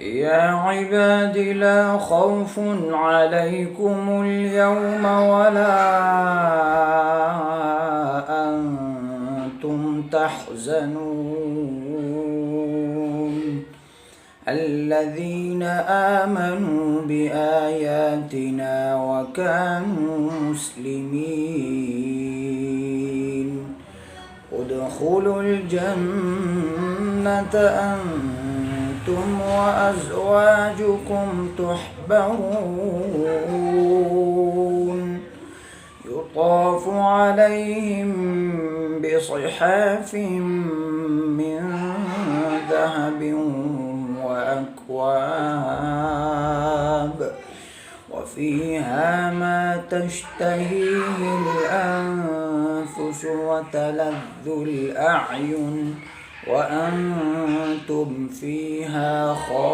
يا عباد لا خوف عليكم اليوم ولا أنتم تحزنون الذين آمنوا بآياتنا وكانوا مسلمين ادخلوا الجنة أنتم وأزواجكم تحبرون يطاف عليهم بصحاف من ذهب وأكواب وفيها ما تشتهيه الأنفس وتلذ الأعين وأنتم فيها خالدون.